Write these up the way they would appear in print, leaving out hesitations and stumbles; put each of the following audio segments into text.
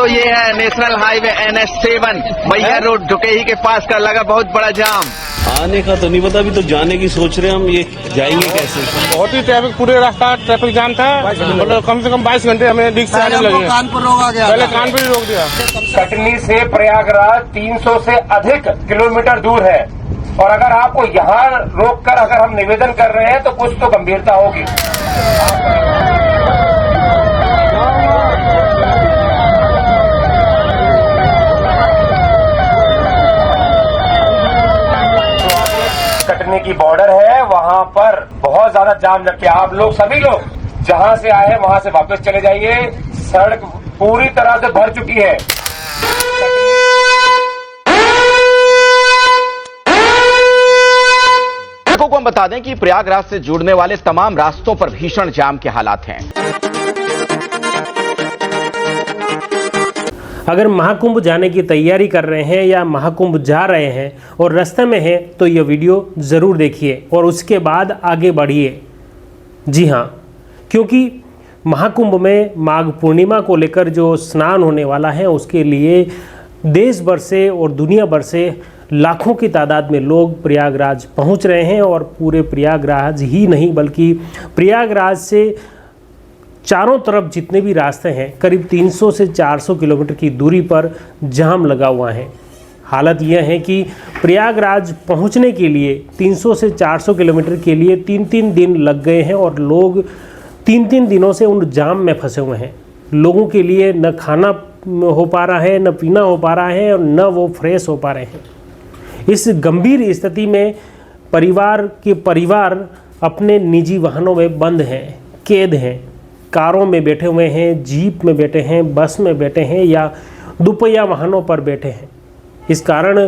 दोस्तों ये है national highway NH7 Maihar road Dhukehi के पास का लगा बहुत बड़ा जाम। आने का तो नहीं पता, अभी तो जाने की सोच रहे हैं हम, ये जाएंगे कैसे। बहुत ही ट्रैफिक, पूरे रास्ता ट्रैफिक जाम था, मतलब कम से कम 22 घंटे हमें रिक्स से आने लगे। कानपुर रोका गया, पहले कानपुर ही रोक दिया। कटनी से प्रयागराज 300 से अधिक किलोमीटर दूर है और अगर आपको यहाँ रोककर अगर हम निवेदन कर रहे हैं तो कुछ तो गंभीरता होगी। कटनी की बॉर्डर है, वहां पर बहुत ज्यादा जाम लग गया। आप लोग सभी लोग जहां से आए हैं वहां से वापस चले जाइए। सड़क पूरी तरह से भर चुकी है। को हम बता दें कि प्रयागराज से जुड़ने वाले तमाम रास्तों पर भीषण जाम के हालात हैं। अगर महाकुंभ जाने की तैयारी कर रहे हैं या महाकुंभ जा रहे हैं और रास्ते में हैं तो यह वीडियो ज़रूर देखिए और उसके बाद आगे बढ़िए। जी हाँ, क्योंकि महाकुंभ में माघ पूर्णिमा को लेकर जो स्नान होने वाला है उसके लिए देश भर से और दुनिया भर से लाखों की तादाद में लोग प्रयागराज पहुंच रहे हैं और पूरे प्रयागराज ही नहीं बल्कि प्रयागराज से चारों तरफ जितने भी रास्ते हैं करीब 300 से 400 किलोमीटर की दूरी पर जाम लगा हुआ है। हालत यह है कि प्रयागराज पहुंचने के लिए 300 से 400 किलोमीटर के लिए 3-3 दिन लग गए हैं और लोग 3-3 दिनों से उन जाम में फंसे हुए हैं। लोगों के लिए न खाना हो पा रहा है, न पीना हो पा रहा है और न वो फ्रेश हो पा रहे हैं। इस गंभीर स्थिति में परिवार अपने निजी वाहनों में बंद हैं, कैद हैं, कारों में बैठे हुए हैं, जीप में बैठे हैं, बस में बैठे हैं या दुपहिया वाहनों पर बैठे हैं। इस कारण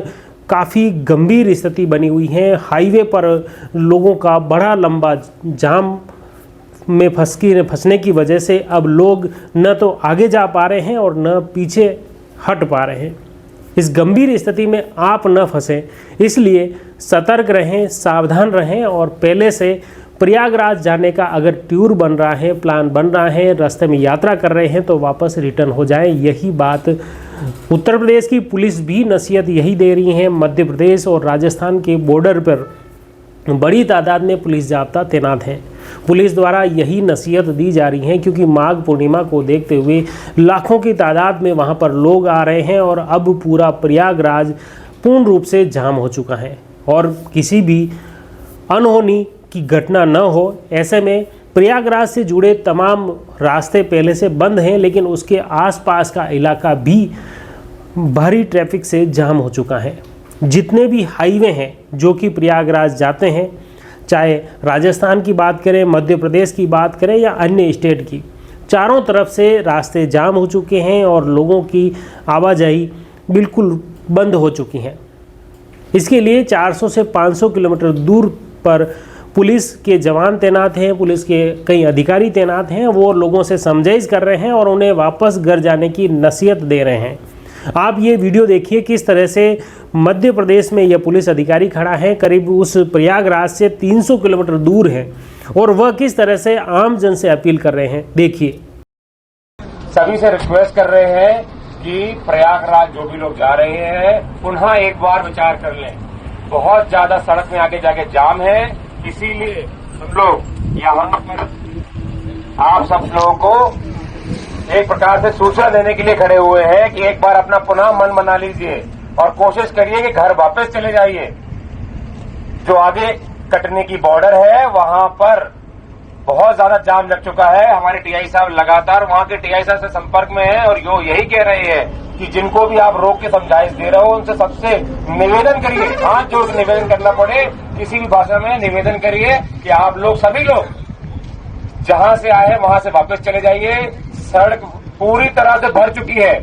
काफ़ी गंभीर स्थिति बनी हुई है। हाईवे पर लोगों का बड़ा लंबा जाम में फंसने की वजह से अब लोग न तो आगे जा पा रहे हैं और न पीछे हट पा रहे हैं। इस गंभीर स्थिति में आप न फंसें, इसलिए सतर्क रहें, सावधान रहें और पहले से प्रयागराज जाने का अगर टूर बन रहा है, प्लान बन रहा है, रास्ते में यात्रा कर रहे हैं तो वापस रिटर्न हो जाएं। यही बात उत्तर प्रदेश की पुलिस भी नसीहत यही दे रही है। मध्य प्रदेश और राजस्थान के बॉर्डर पर बड़ी तादाद में पुलिस जाब्ता तैनात है। पुलिस द्वारा यही नसीहत दी जा रही है क्योंकि माघ पूर्णिमा को देखते हुए लाखों की तादाद में वहां पर लोग आ रहे हैं और अब पूरा प्रयागराज पूर्ण रूप से जाम हो चुका है और किसी भी अनहोनी की घटना न हो, ऐसे में प्रयागराज से जुड़े तमाम रास्ते पहले से बंद हैं लेकिन उसके आसपास का इलाका भी भारी ट्रैफिक से जाम हो चुका है। जितने भी हाईवे हैं जो कि प्रयागराज जाते हैं, चाहे राजस्थान की बात करें, मध्य प्रदेश की बात करें या अन्य स्टेट की, चारों तरफ से रास्ते जाम हो चुके हैं और लोगों की आवाजाही बिल्कुल बंद हो चुकी है। इसके लिए 400 से 500 किलोमीटर दूर पर पुलिस के जवान तैनात हैं, पुलिस के कई अधिकारी तैनात हैं। वो लोगों से समझाइश कर रहे हैं और उन्हें वापस घर जाने की नसीहत दे रहे हैं। आप ये वीडियो देखिए किस तरह से मध्य प्रदेश में यह पुलिस अधिकारी खड़ा है, करीब उस प्रयागराज से 300 किलोमीटर दूर है और वह किस तरह से आम जन से अपील कर रहे हैं, देखिए। सभी से रिक्वेस्ट कर रहे हैं कि प्रयागराज जो भी लोग जा रहे हैं पुनः एक बार विचार कर लें। बहुत ज्यादा सड़क में आगे जाके जाम है, इसीलिए हम लोग यहाँ पर आप सब लोगों को एक प्रकार से सूचना देने के लिए खड़े हुए हैं कि एक बार अपना पुनः मन बना लीजिए और कोशिश करिए कि घर वापस चले जाइए। जो आगे कटनी की बॉर्डर है वहां पर बहुत ज्यादा जाम लग चुका है। हमारे टीआई साहब लगातार वहां के टीआई साहब से संपर्क में हैं और यो यही कह रहे हैं कि जिनको भी आप रोक के समझाइश दे रहे हो उनसे सबसे निवेदन करिए, हाथ जोड़ के निवेदन करना पड़े, किसी भी भाषा में निवेदन करिए कि आप लोग सभी लोग जहां से आए हैं वहां से वापस चले जाइए। सड़क पूरी तरह से भर चुकी है।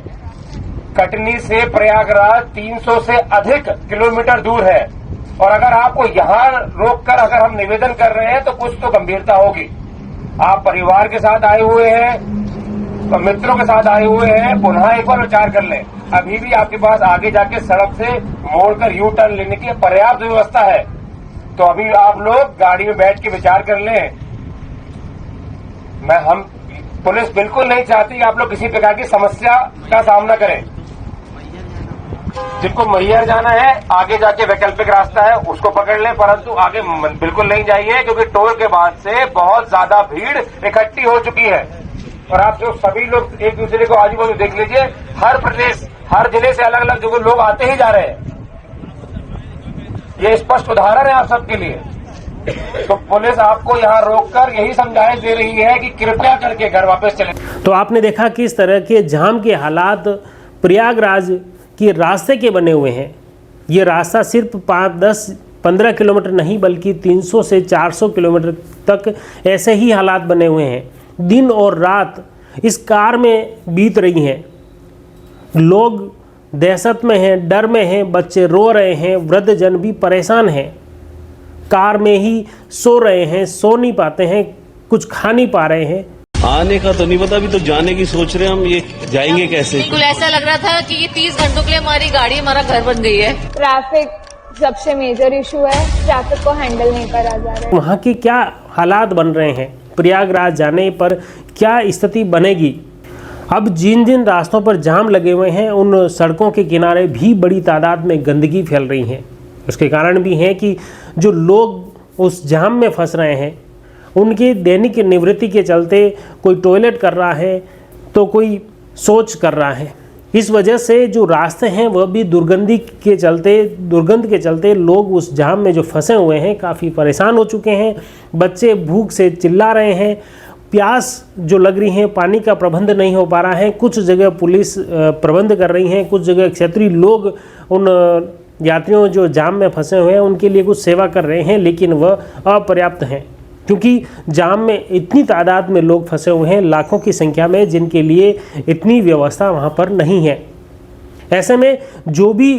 कटनी से प्रयागराज 300 से अधिक किलोमीटर दूर है और अगर आपको यहाँ रोककर अगर हम निवेदन कर रहे हैं तो कुछ तो गंभीरता होगी। आप परिवार के साथ आए हुए हैं, तो मित्रों के साथ आए हुए हैं, पुनः एक बार विचार कर लें। अभी भी आपके पास आगे जाके सड़क से मोड़कर यू टर्न लेने की पर्याप्त व्यवस्था है, तो अभी आप लोग गाड़ी में बैठ के विचार कर लें। हम पुलिस बिल्कुल नहीं चाहती कि आप लोग किसी प्रकार की समस्या का सामना करें। जिनको मैहर जाना है आगे जाके वैकल्पिक रास्ता है उसको पकड़ लें, परंतु आगे बिल्कुल नहीं जाइए क्योंकि टोल के बाद से बहुत ज्यादा भीड़ इकट्ठी हो चुकी है। और आप जो सभी लोग एक दूसरे को आजू बाजू देख लीजिए, हर प्रदेश हर जिले से अलग अलग जगह लोग आते ही जा रहे हैं। ये स्पष्ट उदाहरण है आप सबके लिए। तो पुलिस आपको यहाँ रोककर यही समझाइश दे रही है कि कृपया करके घर वापस चले। तो आपने देखा किस तरह के जाम के हालात प्रयागराज के रास्ते के बने हुए हैं। ये रास्ता सिर्फ 5, 10, 15 किलोमीटर नहीं बल्कि 300 से 400 किलोमीटर तक ऐसे ही हालात बने हुए हैं। दिन और रात इस कार में बीत रही हैं। लोग दहशत में हैं, डर में हैं, बच्चे रो रहे हैं, वृद्धजन भी परेशान हैं, कार में ही सो रहे हैं, सो नहीं पाते हैं, कुछ खा नहीं पा रहे हैं। आने का तो नहीं पता, अभी तो जाने की सोच रहे हैं हम, ये जाएंगे कैसे। बिल्कुल ऐसा लग रहा था कि ये 30 घंटों के लिए हमारी गाड़ी हमारा घर बन गई है। ट्रैफिक सबसे मेजर इशू है, ट्रैफिक को हैंडल नहीं करा जा रहा है। वहाँ के क्या हालात बन रहे हैं, प्रयागराज जाने पर क्या स्थिति बनेगी। अब जिन जिन रास्तों पर जाम लगे हुए हैं उन सड़कों के किनारे भी बड़ी तादाद में गंदगी फैल रही है। उसके कारण भी हैं कि जो लोग उस जाम में फंस रहे हैं उनकी दैनिक निवृत्ति के चलते कोई टॉयलेट कर रहा है तो कोई शौच कर रहा है। इस वजह से जो रास्ते हैं वह भी दुर्गंध के चलते लोग उस जाम में जो फंसे हुए हैं काफ़ी परेशान हो चुके हैं। बच्चे भूख से चिल्ला रहे हैं, प्यास जो लग रही है, पानी का प्रबंध नहीं हो पा रहा है। कुछ जगह पुलिस प्रबंध कर रही हैं, कुछ जगह क्षेत्रीय लोग उन यात्रियों जो जाम में फंसे हुए हैं उनके लिए कुछ सेवा कर रहे हैं, लेकिन वह अपर्याप्त हैं क्योंकि जाम में इतनी तादाद में लोग फंसे हुए हैं, लाखों की संख्या में, जिनके लिए इतनी व्यवस्था वहाँ पर नहीं है। ऐसे में जो भी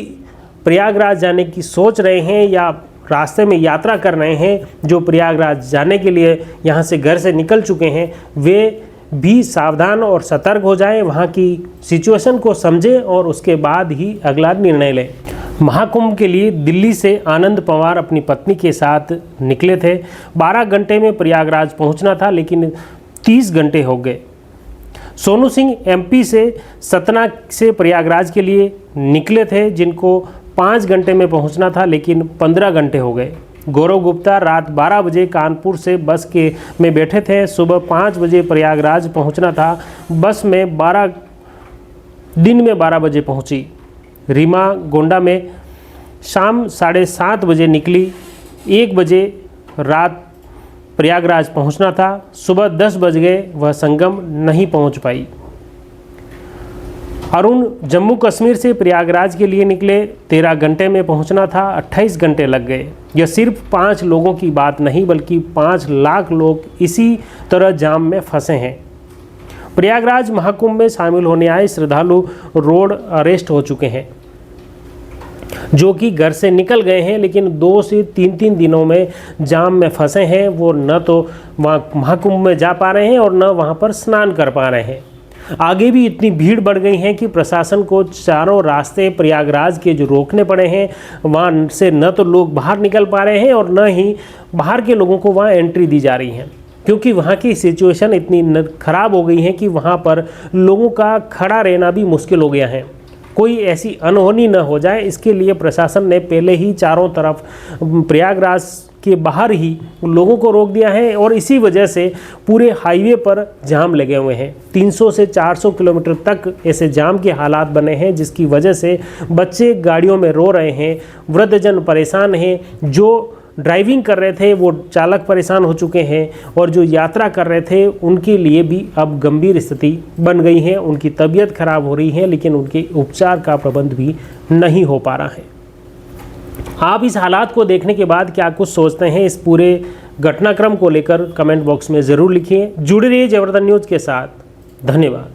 प्रयागराज जाने की सोच रहे हैं या रास्ते में यात्रा कर रहे हैं, जो प्रयागराज जाने के लिए यहाँ से घर से निकल चुके हैं, वे भी सावधान और सतर्क हो जाएं, वहाँ की सिचुएशन को समझें और उसके बाद ही अगला निर्णय लें। महाकुंभ के लिए दिल्ली से आनंद पवार अपनी पत्नी के साथ निकले थे। 12 घंटे में प्रयागराज पहुंचना था, लेकिन 30 घंटे हो गए। सोनू सिंह एमपी से सतना से प्रयागराज के लिए निकले थे, जिनको 5 घंटे में पहुंचना था, लेकिन 15 घंटे हो गए। गौरव गुप्ता रात 12 बजे कानपुर से बस में बैठे थे। सुबह 5 बजे प्रयागराज पहुंचना था। बस में दिन में 12 बजे पहुंची। रीमा गोंडा में शाम 7:30 बजे निकली। 1 बजे रात प्रयागराज पहुंचना था। सुबह 10 बज गए, वह संगम नहीं पहुंच पाई। अरुण जम्मू कश्मीर से प्रयागराज के लिए निकले। 13 घंटे में पहुंचना था, 28 घंटे लग गए। यह सिर्फ 5 लोगों की बात नहीं बल्कि 5 लाख लोग इसी तरह जाम में फंसे हैं। प्रयागराज महाकुंभ में शामिल होने आए श्रद्धालु रोड अरेस्ट हो चुके हैं, जो कि घर से निकल गए हैं, लेकिन 2 से 3 दिनों में जाम में फंसे हैं। वो न तो वहाँ महाकुंभ में जा पा रहे हैं और न वहाँ पर स्नान कर पा रहे हैं। आगे भी इतनी भीड़ बढ़ गई है कि प्रशासन को चारों रास्ते प्रयागराज के जो रोकने पड़े हैं, वहाँ से न तो लोग बाहर निकल पा रहे हैं और न ही बाहर के लोगों को वहाँ एंट्री दी जा रही है, क्योंकि वहाँ की सिचुएशन इतनी ख़राब हो गई है कि वहाँ पर लोगों का खड़ा रहना भी मुश्किल हो गया है। कोई ऐसी अनहोनी न हो जाए, इसके लिए प्रशासन ने पहले ही चारों तरफ प्रयागराज के बाहर ही लोगों को रोक दिया है और इसी वजह से पूरे हाईवे पर जाम लगे हुए हैं। 300 से 400 किलोमीटर तक ऐसे जाम के हालात बने हैं, जिसकी वजह से बच्चे गाड़ियों में रो रहे हैं, वृद्धजन परेशान हैं, जो ड्राइविंग कर रहे थे वो चालक परेशान हो चुके हैं और जो यात्रा कर रहे थे उनके लिए भी अब गंभीर स्थिति बन गई है। उनकी तबीयत खराब हो रही है, लेकिन उनके उपचार का प्रबंध भी नहीं हो पा रहा है। आप इस हालात को देखने के बाद क्या कुछ सोचते हैं इस पूरे घटनाक्रम को लेकर कमेंट बॉक्स में ज़रूर लिखिए। जुड़े रहिए जयवर्धन न्यूज़ के साथ। धन्यवाद।